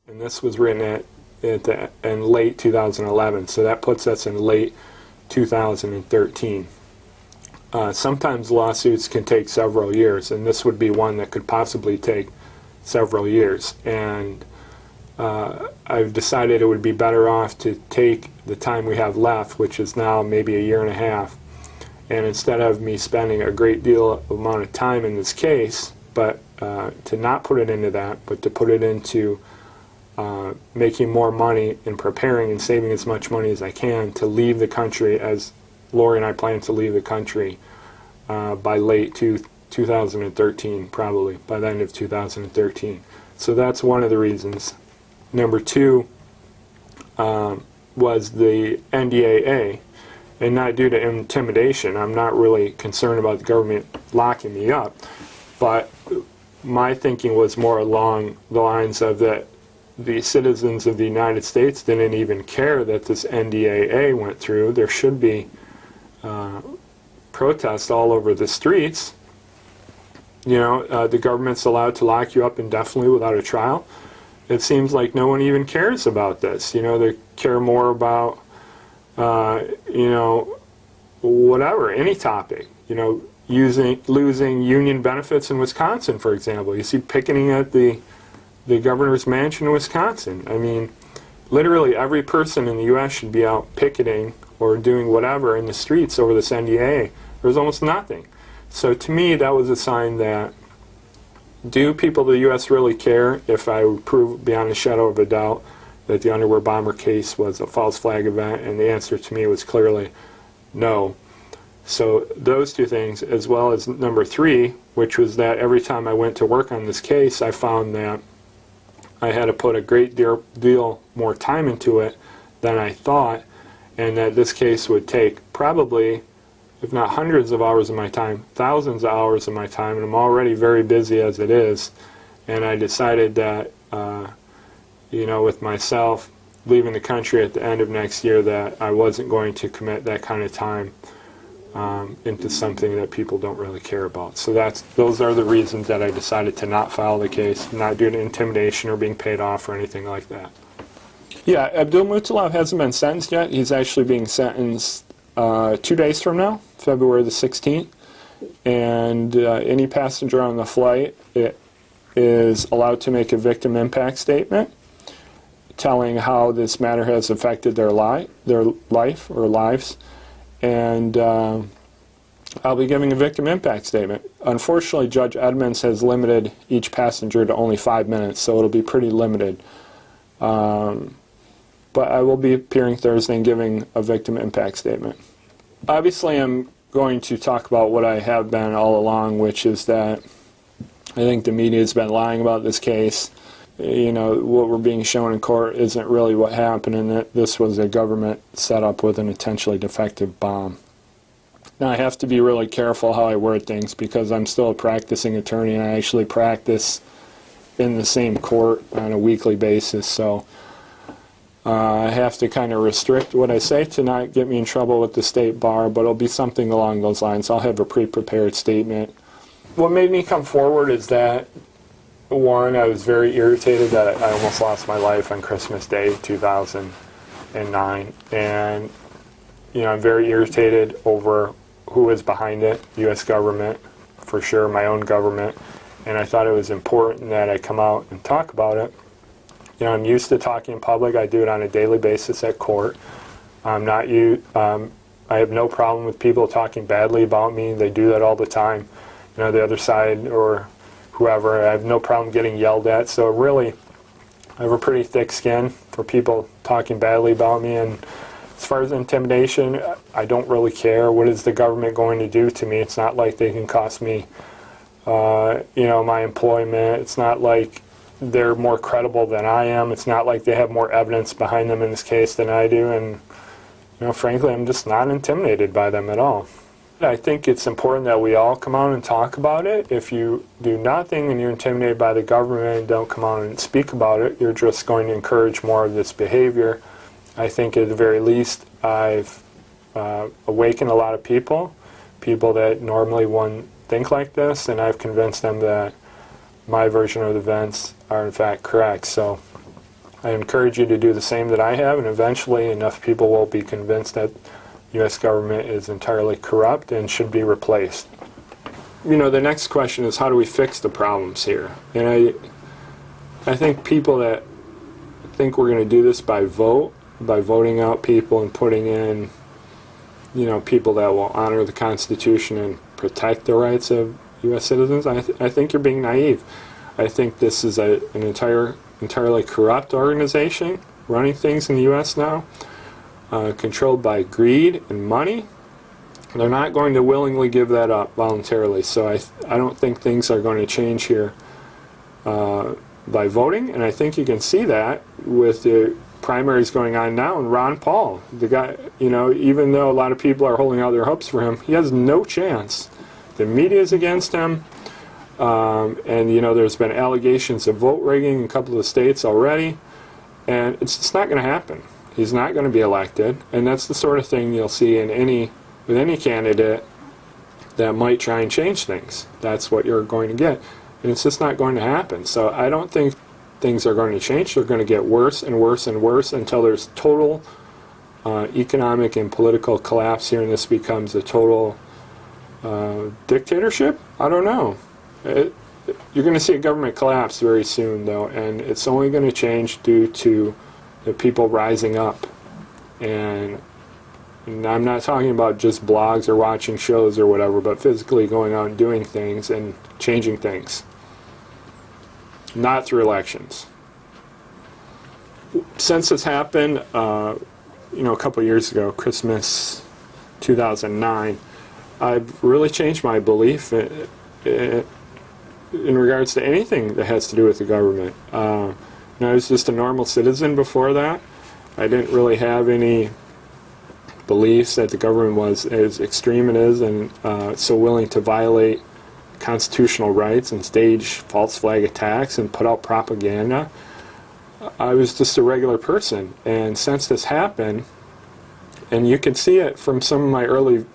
And this was written in late 2011, so that puts us in late 2013. Sometimes lawsuits can take several years, and this would be one that could possibly take several years. And I've decided it would be better off to take the time we have left, which is now maybe a year and a half, and instead of me spending a great deal amount of time in this case, but to not put it into that, but to put it into making more money and preparing and saving as much money as I can to leave the country, as Lori and I plan to leave the country by late 2013, probably by the end of 2013. So that's one of the reasons. Number two was the NDAA, and not due to intimidation. I'm not really concerned about the government locking me up, but my thinking was more along the lines of that the citizens of the United States didn't even care that this NDAA went through. There should be protests all over the streets. You know, the government's allowed to lock you up indefinitely without a trial. It seems like no one even cares about this. You know, they care more about, you know, whatever, any topic. You know, losing union benefits in Wisconsin, for example. You see picketing at the governor's mansion in Wisconsin. I mean, literally every person in the U.S. should be out picketing or doing whatever in the streets over this NDAA. There's almost nothing. So to me, that was a sign that, do people of the U.S. really care if I would prove beyond a shadow of a doubt that the underwear bomber case was a false flag event? And the answer to me was clearly no. So those two things, as well as number three, which was that every time I went to work on this case, I found that I had to put a great deal more time into it than I thought, and that this case would take probably, if not hundreds of hours of my time, thousands of hours of my time, and I'm already very busy as it is. And I decided that, you know, with myself leaving the country at the end of next year, that I wasn't going to commit that kind of time into something that people don't really care about. So those are the reasons that I decided to not file the case, not due to intimidation or being paid off or anything like that. Yeah, Abdul Muttalab hasn't been sentenced yet. He's actually being sentenced 2 days from now, February the 16th. And any passenger on the flight is allowed to make a victim impact statement telling how this matter has affected their life or lives. And I'll be giving a victim impact statement. Unfortunately, Judge Edmonds has limited each passenger to only 5 minutes, so it'll be pretty limited. But I will be appearing Thursday and giving a victim impact statement. Obviously, I'm going to talk about what I have been all along, which is that I think the media has been lying about this case. You know, what we're being shown in court isn't really what happened, and that this was a government setup with an intentionally defective bomb. Now, I have to be really careful how I word things because I'm still a practicing attorney, and I actually practice in the same court on a weekly basis, so I have to kind of restrict what I say to not get me in trouble with the state bar, but it'll be something along those lines. I'll have a pre-prepared statement. What made me come forward is that, one, I was very irritated that I almost lost my life on Christmas Day 2009, and you know, I'm very irritated over who is behind it, U.S. government, for sure, my own government, and I thought it was important that I come out and talk about it. You know, I'm used to talking in public. I do it on a daily basis at court. I have no problem with people talking badly about me. They do that all the time. You know, the other side or whoever, I have no problem getting yelled at. So really, I have a pretty thick skin for people talking badly about me. And as far as intimidation, I don't really care. What is the government going to do to me? It's not like they can cost me, you know, my employment. It's not like they're more credible than I am. It's not like they have more evidence behind them in this case than I do. And, you know, frankly, I'm just not intimidated by them at all. I think it's important that we all come out and talk about it. If you do nothing and you're intimidated by the government and don't come out and speak about it, you're just going to encourage more of this behavior. I think at the very least I've awakened a lot of people that normally wouldn't think like this, and I've convinced them that my version of the events are in fact correct. So I encourage you to do the same that I have, and eventually enough people will be convinced that the U.S. government is entirely corrupt and should be replaced. You know, the next question is, how do we fix the problems here? And I think people that think we're going to do this by voting out people and putting in, you know, people that will honor the Constitution and protect the rights of U.S. citizens, I think you're being naive. I think this is an entirely corrupt organization running things in the U.S. now, controlled by greed and money. They're not going to willingly give that up voluntarily. So I don't think things are going to change here by voting, and I think you can see that with the primaries going on now, and Ron Paul, the guy, you know, even though a lot of people are holding out their hopes for him, he has no chance. The media is against him, and you know, there's been allegations of vote rigging in a couple of the states already, and it's just not going to happen. He's not going to be elected, and that's the sort of thing you'll see in with any candidate that might try and change things. That's what you're going to get, and it's just not going to happen. So I don't think things are going to change. They're going to get worse and worse and worse until there's total economic and political collapse here, and this becomes a total dictatorship? I don't know. You're going to see a government collapse very soon, though, and it's only going to change due to the people rising up. And I'm not talking about just blogs or watching shows or whatever, but physically going out and doing things and changing things. Not through elections. Since this happened, you know, a couple years ago, Christmas 2009, I've really changed my belief in regards to anything that has to do with the government. You know, I was just a normal citizen before that. I didn't really have any beliefs that the government was as extreme it is and so willing to violate constitutional rights and stage false flag attacks and put out propaganda. I was just a regular person, and since this happened, and you can see it from some of my early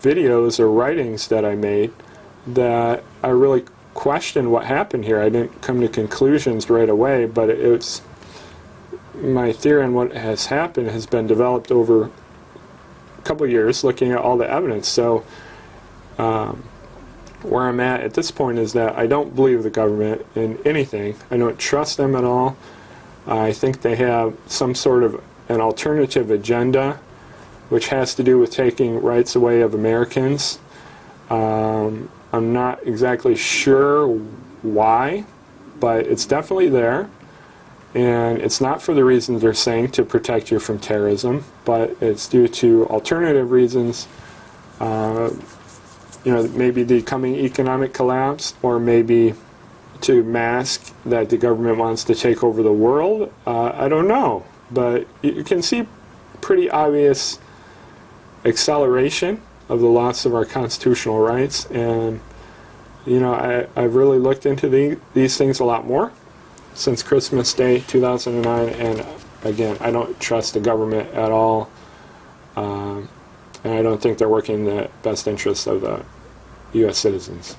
videos or writings that I made, that I really questioned what happened here. I didn't come to conclusions right away, but it's my theory on what has happened has been developed over a couple of years looking at all the evidence. So where I'm at this point is that I don't believe the government in anything. I don't trust them at all. I think they have some sort of an alternative agenda which has to do with taking rights away of Americans. I'm not exactly sure why, but it's definitely there. And it's not for the reasons they're saying to protect you from terrorism, but it's due to alternative reasons. You know, maybe the coming economic collapse, or maybe to mask that the government wants to take over the world. I don't know, but you can see pretty obvious acceleration of the loss of our constitutional rights, and you know, I've really looked into these things a lot more since Christmas Day 2009, and again, I don't trust the government at all, and I don't think they're working in the best interests of the U.S. citizens.